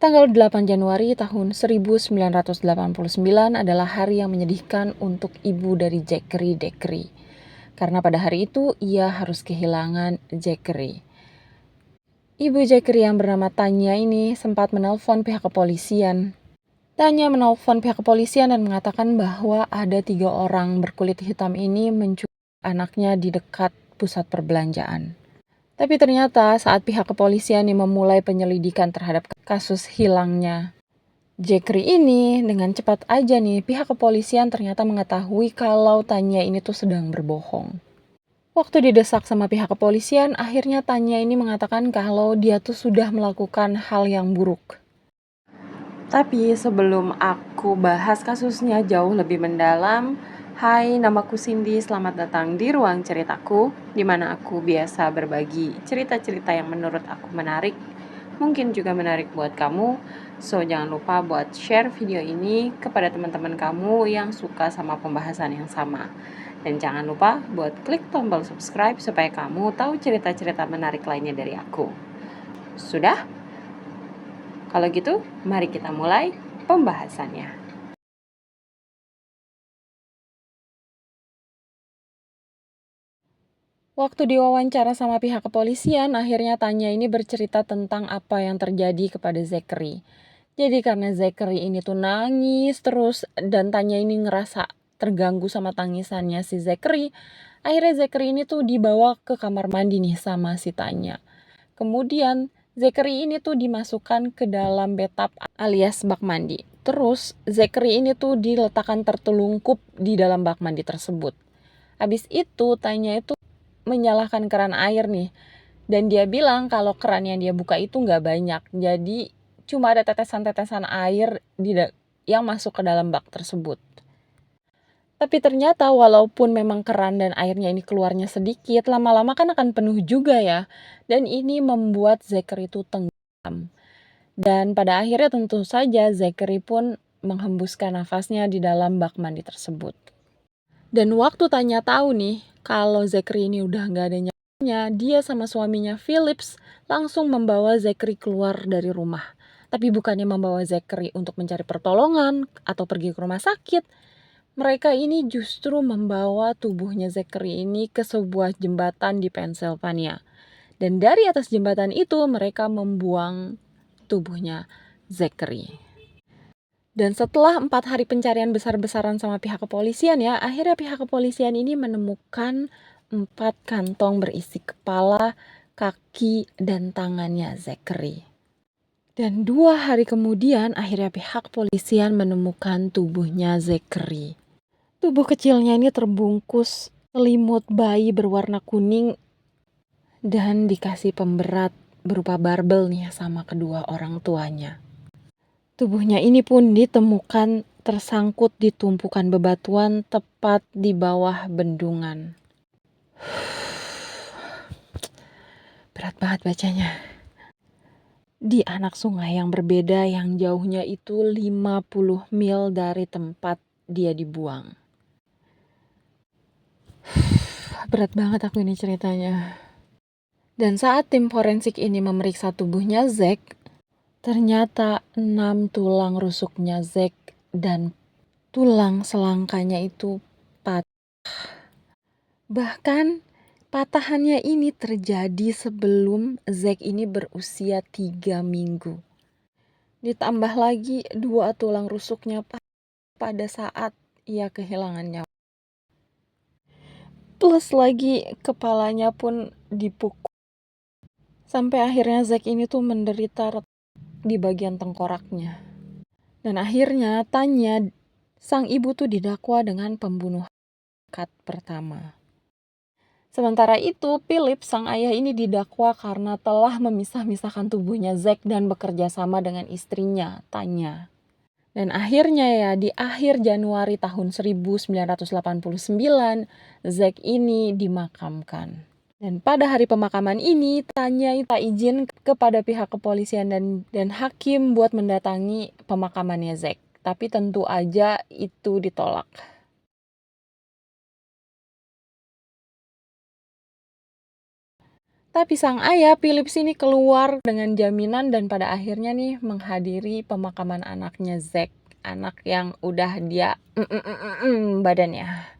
Tanggal 8 Januari tahun 1989 adalah hari yang menyedihkan untuk ibu dari Zachary Deckery. Karena pada hari itu ia harus kehilangan Zachary. Ibu Zachary yang bernama Tanya ini sempat menelpon pihak kepolisian. Tanya menelpon pihak kepolisian dan mengatakan bahwa ada 3 orang berkulit hitam ini menculik anaknya di dekat pusat perbelanjaan. Tapi ternyata saat pihak kepolisian yang memulai penyelidikan terhadap kasus hilangnya Zachary ini, dengan cepat aja nih pihak kepolisian ternyata mengetahui kalau Tanya ini tuh sedang berbohong. Waktu didesak sama pihak kepolisian, akhirnya Tanya ini mengatakan kalau dia tuh sudah melakukan hal yang buruk. Tapi sebelum aku bahas kasusnya jauh lebih mendalam, hai, namaku Cindy, selamat datang di Ruang Ceritaku, di mana aku biasa berbagi cerita-cerita yang menurut aku menarik, mungkin juga menarik buat kamu. So, jangan lupa buat share video ini kepada teman-teman kamu yang suka sama pembahasan yang sama. Dan jangan lupa buat klik tombol subscribe supaya kamu tahu cerita-cerita menarik lainnya dari aku. Sudah? Kalau gitu, mari kita mulai pembahasannya. Waktu diwawancara sama pihak kepolisian, akhirnya Tanya ini bercerita tentang apa yang terjadi kepada Zachary. Jadi karena Zachary ini tuh nangis terus dan Tanya ini ngerasa terganggu sama tangisannya si Zachary, akhirnya Zachary ini tuh dibawa ke kamar mandi nih sama si Tanya. Kemudian Zachary ini tuh dimasukkan ke dalam bathtub alias bak mandi. Terus Zachary ini tuh diletakkan tertelungkup di dalam bak mandi tersebut. Habis itu Tanya itu menyalakan keran air nih. Dan dia bilang kalau keran yang dia buka itu nggak banyak. Jadi cuma ada tetesan-tetesan air yang masuk ke dalam bak tersebut. Tapi ternyata walaupun memang keran dan airnya ini keluarnya sedikit, lama-lama kan akan penuh juga ya. Dan ini membuat Zachary itu tenggelam. Dan pada akhirnya tentu saja Zachary pun menghembuskan nafasnya di dalam bak mandi tersebut. Dan waktu Tanya tahu nih kalau Zachary ini udah nggak ada nyawanya, dia sama suaminya Phillips langsung membawa Zachary keluar dari rumah. Tapi bukannya membawa Zachary untuk mencari pertolongan atau pergi ke rumah sakit, mereka ini justru membawa tubuhnya Zachary ini ke sebuah jembatan di Pennsylvania. Dan dari atas jembatan itu mereka membuang tubuhnya Zachary. Dan setelah 4 hari pencarian besar-besaran sama pihak kepolisian ya, akhirnya pihak kepolisian ini menemukan 4 kantong berisi kepala, kaki, dan tangannya Zachary. Dan 2 hari kemudian akhirnya pihak kepolisian menemukan tubuhnya Zachary. Tubuh kecilnya ini terbungkus selimut bayi berwarna kuning dan dikasih pemberat berupa barbel nih sama kedua orang tuanya. Tubuhnya ini pun ditemukan tersangkut di tumpukan bebatuan tepat di bawah bendungan. Berat banget bacanya. Di anak sungai yang berbeda yang jauhnya itu 50 mil dari tempat dia dibuang. Berat banget aku ini ceritanya. Dan saat tim forensik ini memeriksa tubuhnya Zack, ternyata 6 tulang rusuknya Zack dan tulang selangkanya itu patah. Bahkan patahannya ini terjadi sebelum Zack ini berusia 3 minggu. Ditambah lagi 2 tulang rusuknya pada saat ia kehilangan nyawa. Plus lagi kepalanya pun dipukul. Sampai akhirnya Zack ini tuh menderita di bagian tengkoraknya. Dan akhirnya Tanya, sang ibu tuh didakwa dengan pembunuhan tingkat pertama. Sementara itu, Philip, sang ayah ini didakwa karena telah memisah-misahkan tubuhnya Zack dan bekerja sama dengan istrinya, Tanya. Dan akhirnya ya, di akhir Januari tahun 1989, Zack ini dimakamkan. Dan pada hari pemakaman ini, Tanya minta izin kepada pihak kepolisian dan hakim buat mendatangi pemakamannya Zack. Tapi tentu aja itu ditolak. Tapi sang ayah Philips ini keluar dengan jaminan dan pada akhirnya nih menghadiri pemakaman anaknya Zack, anak yang udah dia badannya.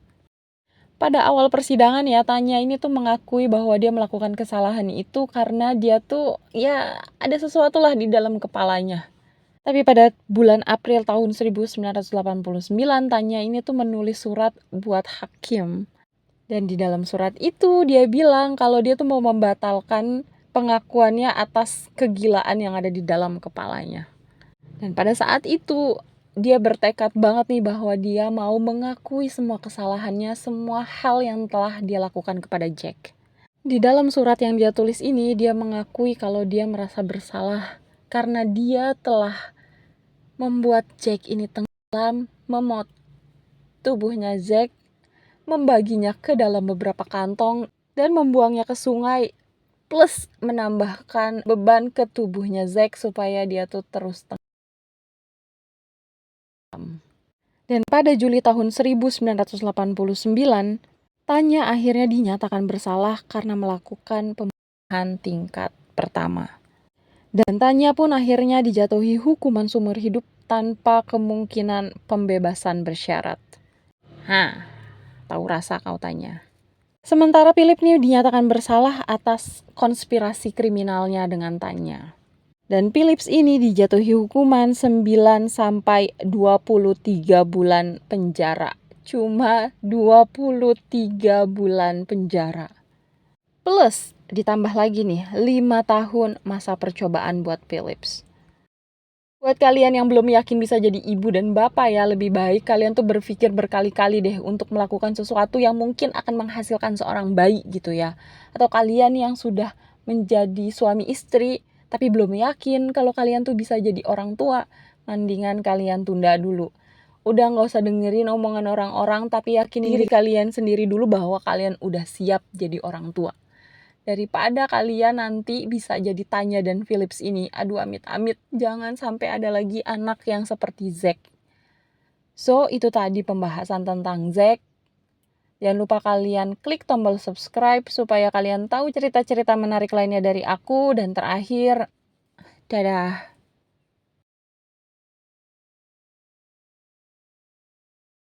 Pada awal persidangan ya, Tanya ini tuh mengakui bahwa dia melakukan kesalahan itu karena dia tuh ya ada sesuatu lah di dalam kepalanya. Tapi pada bulan April tahun 1989, Tanya ini tuh menulis surat buat hakim. Dan di dalam surat itu dia bilang kalau dia tuh mau membatalkan pengakuannya atas kegilaan yang ada di dalam kepalanya. Dan pada saat itu dia bertekad banget nih bahwa dia mau mengakui semua kesalahannya, semua hal yang telah dia lakukan kepada Jack. Di dalam surat yang dia tulis ini, dia mengakui kalau dia merasa bersalah karena dia telah membuat Jack ini tenggelam, memot tubuhnya Zack, membaginya ke dalam beberapa kantong, dan membuangnya ke sungai, plus menambahkan beban ke tubuhnya Zack supaya dia tuh terus tenggelam. Dan pada Juli tahun 1989, Tanya akhirnya dinyatakan bersalah karena melakukan pembunuhan tingkat pertama. Dan Tanya pun akhirnya dijatuhi hukuman seumur hidup tanpa kemungkinan pembebasan bersyarat. Tahu rasa kau Tanya. Sementara Philip nih dinyatakan bersalah atas konspirasi kriminalnya dengan Tanya. Dan Philips ini dijatuhi hukuman 9 sampai 23 bulan penjara. Cuma 23 bulan penjara. Plus ditambah lagi nih 5 tahun masa percobaan buat Philips. Buat kalian yang belum yakin bisa jadi ibu dan bapak ya, lebih baik kalian tuh berpikir berkali-kali deh untuk melakukan sesuatu yang mungkin akan menghasilkan seorang bayi gitu ya. Atau kalian yang sudah menjadi suami istri tapi belum yakin kalau kalian tuh bisa jadi orang tua, mendingan kalian tunda dulu. Udah gak usah dengerin omongan orang-orang, tapi yakin diri kalian sendiri dulu bahwa kalian udah siap jadi orang tua. Daripada kalian nanti bisa jadi Tanya dan Philips ini, aduh amit-amit, jangan sampai ada lagi anak yang seperti Zack. So, itu tadi pembahasan tentang Zack. Jangan lupa kalian klik tombol subscribe supaya kalian tahu cerita-cerita menarik lainnya dari aku. Dan terakhir, dadah.